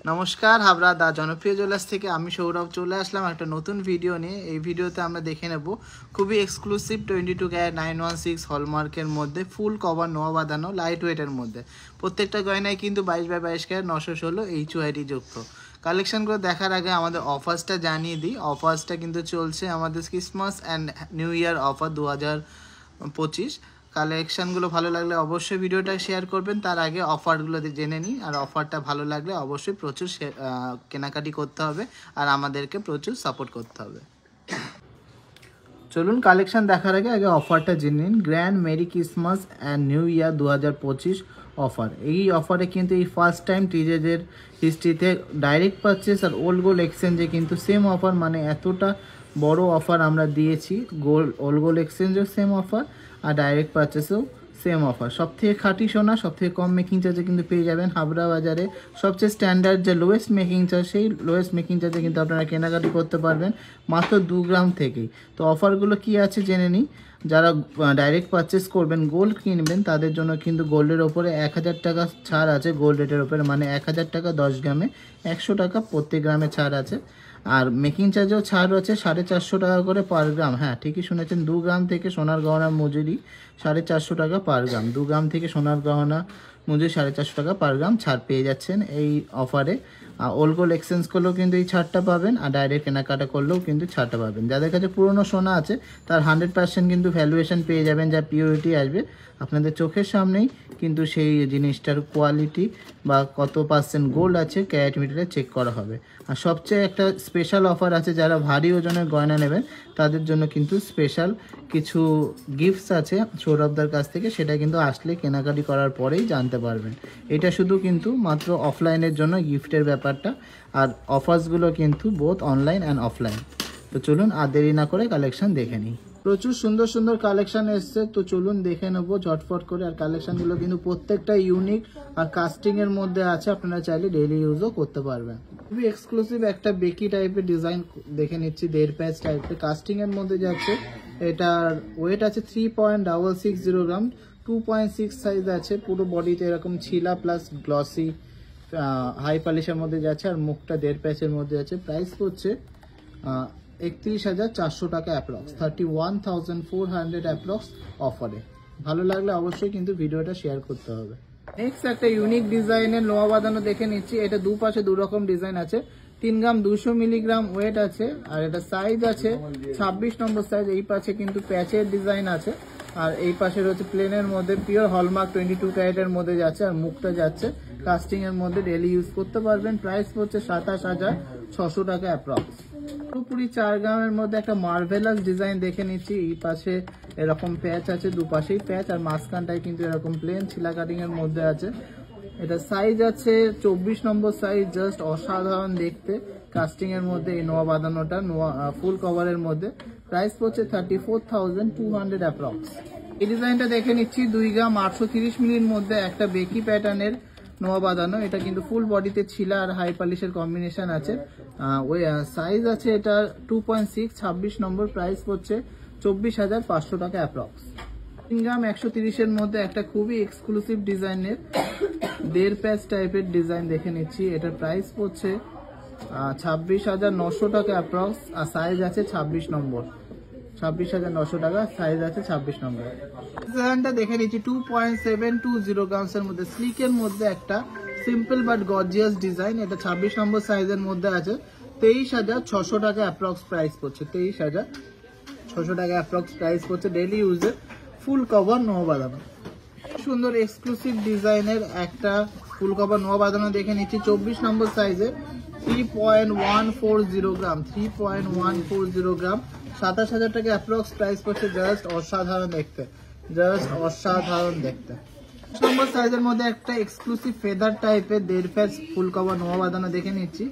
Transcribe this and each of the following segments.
নমস্কার, হাবড়া দা জনপ্রিয় জুয়েলার্স থেকে আমি সৌরভ চলে আসলাম একটা নতুন ভিডিও নিয়ে। এই ভিডিওতে আমরা দেখে নেব খুবই এক্সক্লুসিভ 22 ক্যারেট 916 হলমার্কের মধ্যে ফুল কভার নোয়া বাঁধানো লাইট ওয়েটের মধ্যে। প্রত্যেকটা গয়নায় কিন্তু 22x22 ক্যারেট 916 HUID যুক্ত। কালেকশনগুলো দেখার আগে আমাদের অফার্সটা জানিয়ে দিই। অফার্সটা কিন্তু চলছে আমাদের Christmas and new year offer 2025। কালেকশানগুলো ভালো লাগলে অবশ্যই ভিডিওটা শেয়ার করবেন। তার আগে অফারগুলো জেনে নিই, আর অফারটা ভালো লাগলে অবশ্যই প্রচুর কেনাকাটি করতে হবে আর আমাদেরকে প্রচুর সাপোর্ট করতে হবে। চলুন কালেকশান দেখার আগে অফারটা জেনে নিন। Grand merry Christmas and new year 2025 offer. এই অফারে কিন্তু এই ফার্স্ট টাইম টিজেদের হিস্ট্রিতে ডাইরেক্ট পারচেস আর ওল্ড গোল্ড এক্সচেঞ্জে কিন্তু সেম অফার, মানে এতটা বড় অফার আমরা দিয়েছি। ওল্ড গোল্ড এক্সচেঞ্জেও সেম অফার আর ডাইরেক্ট পারচেসেও সেম অফার। সবথেকে খাঁটি সোনা সবথেকে কম মেকিং চার্জে কিন্তু পেয়ে যাবেন হাবড়া বাজারে। সবচেয়ে স্ট্যান্ডার্ড যে লোয়েস্ট মেকিং চার্জ, সেই লোয়েস্ট মেকিং চার্জে কিন্তু আপনারা কেনাকাটি করতে পারবেন মাত্র 2 গ্রাম থেকেই। তো অফারগুলো কি আছে জেনে নিই। যারা ডাইরেক্ট পারচেস করবেন, গোল্ড কিনবেন, তাদের জন্য কিন্তু গোল্ডের ওপরে 1000 টাকা ছাড় আছে। গোল্ড রেটের ওপরে মানে 1000 টাকা 10 গ্রামে 100 টাকা প্রত্যেক গ্রামে ছাড় আছে। আর মেকিং চার্জেও ছাড় আছে 450 টাকা করে পার গ্রাম। হ্যাঁ, ঠিকই শুনেছেন, 2 গ্রাম থেকে সোনার গহনার মজুরি 450 টাকা পার গ্রাম। 2 গ্রাম থেকে সোনার গহনা মজুরি 450 টাকা পার গ্রাম ছাড় পেয়ে যাচ্ছেন এই অফারে। ওল্ড গোল্ড এক্সচেঞ্জ করলেও কিন্তু এই ছাড়টা পাবেন, আর ডাইরেক্ট কেনাকাটা করলেও কিন্তু ছাড়টা পাবেন। যাদের কাছে পুরনো সোনা আছে তার 100% কিন্তু ভ্যালুয়েশন পেয়ে যাবেন, যা পিওরিটি আসবে আপনাদের চোখের সামনেই। কিন্তু সেই জিনিসটার কোয়ালিটি বা কত পার্সেন্ট গোল্ড আছে ক্যারেট মিটারে চেক করা হবে। আর সবচেয়ে একটা স্পেশাল অফার আছে, যারা ভারী ওজনের গয়না নেবেন তাদের জন্য কিন্তু স্পেশাল কিছু গিফটস আছে সৌরভদার কাছ থেকে। সেটা কিন্তু আসলে কেনাকাটি করার পরেই জানতে পারবেন। এটা শুধু কিন্তু মাত্র অফলাইনের জন্য গিফটের ব্যাপারটা, আর অফার্সগুলো কিন্তু বোথ অনলাইন অ্যান্ড অফলাইন। তো চলুন আর দেরি না করে কালেকশন দেখে নিই। প্রচুর সুন্দর সুন্দর কালেকশন এসছে, তো চলুন দেখে নেবো ঝটফট করে। আর কালেকশনগুলো কিন্তু প্রত্যেকটা ইউনিক আর কাস্টিং এর মধ্যে আছে, আপনারা চাইলে ডেইলি ইউজও করতে পারবেন। খুবই এক্সক্লুসিভ একটা বেকি টাইপের ডিজাইন দেখে নিচ্ছি, 1.5 প্যাচ টাইপের কাস্টিং এর মধ্যে যাচ্ছে। এটার ওয়েট আছে 3.660 গ্রাম, 2.6 সাইজ আছে। পুরো বডিতে এরকম ছিলা প্লাস গ্লসি হাই পলিশের মধ্যে যাচ্ছে, আর মুখটা 1.5 প্যাচের মধ্যে আছে। প্রাইস হচ্ছে 31,400 টাকা অ্যাপ্রক্স, 31,400 অ্যাপ্রক্স অফারে। ভালো লাগলে অবশ্যই কিন্তু ভিডিওটা শেয়ার করতে হবে। নেক্সট একটা ইউনিক ডিজাইনের নোয়া বাঁধানো দেখে নিচ্ছি। এটা দুপাশে 2 রকম ডিজাইন আছে। 3 গ্রাম 200 মিলিগ্রাম ওয়েট আছে, আর এটা সাইজ আছে 26 নম্বর সাইজ। এই পাশে কিন্তু প্যাচের ডিজাইন আছে, আর এই পাশে রয়েছে প্লেনের মধ্যে পিওর হলমার্ক 22 ক্যারেটের মধ্যে যাচ্ছে, আর মুখটা যাচ্ছে কাস্টিং এর মধ্যে, ডেলি ইউজ করতে পারবেন। প্রাইস হচ্ছে 27,600 টাকা অ্যাপ্রক্স। পুরোপুরি 4 গ্রামের মধ্যে একটা মার্ভেলাস ডিজাইন দেখে নিচ্ছি। এই পাশে এরকম প্যাচ আছে, দুপাশেই প্যাচ, আর মাঝখানটায় কিন্তু এরকম প্লেন ছিলা কাটিং এর মধ্যে আছে। এটা সাইজ আছে 24 নম্বর সাইজ। জাস্ট অসাধারণ দেখতে কাস্টিং এর মধ্যে এই নোয়া বাঁধানোটা, নোয়া ফুল কভারের মধ্যে। প্রাইস হচ্ছে 34,200 অ্যাপ্রক্স। এই ডিজাইনটা দেখে নিচ্ছি 2 গ্রাম 830 মিলির মধ্যে একটা বেকি প্যাটার্নের নোয়া বাঁধানো। এটা কিন্তু ফুল বডিতে ছিলা আর হাই পলিশের কম্বিনেশন আছে। ওই সাইজ আছে এটা 2.6, 26 নম্বর। প্রাইস হচ্ছে 24,500 টাকা অ্যাপ্রক্স। 3 গ্রাম 130 এর মধ্যে একটা খুবই এক্সক্লুসিভ ডিজাইনের 1.5 প্যাচ টাইপের ডিজাইন দেখে নিচ্ছি। এটার প্রাইস হচ্ছে 26,900 টাকা অ্যাপ্রক্স, আর সাইজ আছে 26 নম্বর। 26,900 টাকা সাইজ আছে 26 নম্বর। ডিজাইনটা দেখে নিচ্ছি 2.720 গ্রামসের মধ্যে স্লিকের মধ্যে একটা সিম্পল বাট গর্জিয়াস ডিজাইন। এটা 26 নম্বর সাইজের মধ্যে আছে। 23,600 টাকা অ্যাপ্রক্স প্রাইস পড়ছে। 23,600 টাকা অ্যাপ্রক্স প্রাইস পড়ছে। ডেইলি ইউজে ফুল কভার নোয়া বাঁধানো। সুন্দর এক্সক্লুসিভ ডিজাইনের একটা ফুল কভার নোয়া বাঁধানো দেখে নিচ্ছি 24 নম্বর সাইজে। 3.140 গ্রাম, 3.140 গ্রাম, 27,000 টাকা অ্যাপ্রক্স প্রাইস পড়ছে। জাস্ট অসাধারণ দেখতে, জাস্ট অসাধারণ দেখতে। নম্বর সাইজের মধ্যে একটা এক্সক্লুসিভ ফেদার টাইপের 1.5 প্যাচ ফুল কভার নোয়া বাঁধানো দেখে নিচ্ছি।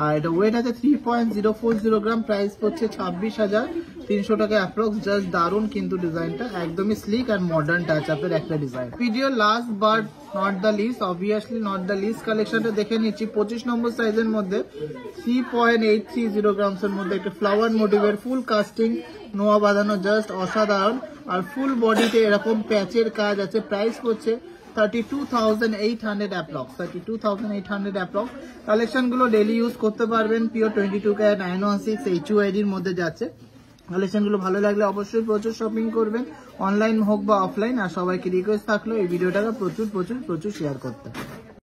আর এটা ওয়েট আছে 3.040 গ্রাম। প্রাইস পড়ছে 26,300 টাকা অ্যাপ্রক্স। জাস্ট দারুণ কিন্তু ডিজাইনটা, একদমই স্লিক আর মডার্ন টাচ আপের একটা design. Video last but not the least, obviously not the least কালেকশনটা দেখে নিচ্ছি 25 নম্বর সাইজের মধ্যে 3.830 গ্রামসের মধ্যে একটা ফ্লাওয়ার মোটিভের ফুল কাস্টিং নোয়া বাঁধানো। জাস্ট অসাধারণ, আর ফুল বডিতে এরকম প্যাচের কাজ আছে। প্রাইস হচ্ছে 32,800 অ্যাপ্রক্স, 32,800 অ্যাপ্রক্স। কালেকশনগুলো ডেলি ইউজ করতে পারবেন, পিওর 22 ক্যারেট 916 HUID এর মধ্যে যাচ্ছে। কালেকশনগুলো ভালো লাগলে অবশ্যই প্রচুর শপিং করবেন, অনলাইন হোক বা অফলাইন। আর সবাইকে রিকোয়েস্ট থাকলো এই ভিডিওটাকে প্রচুর শেয়ার করতে।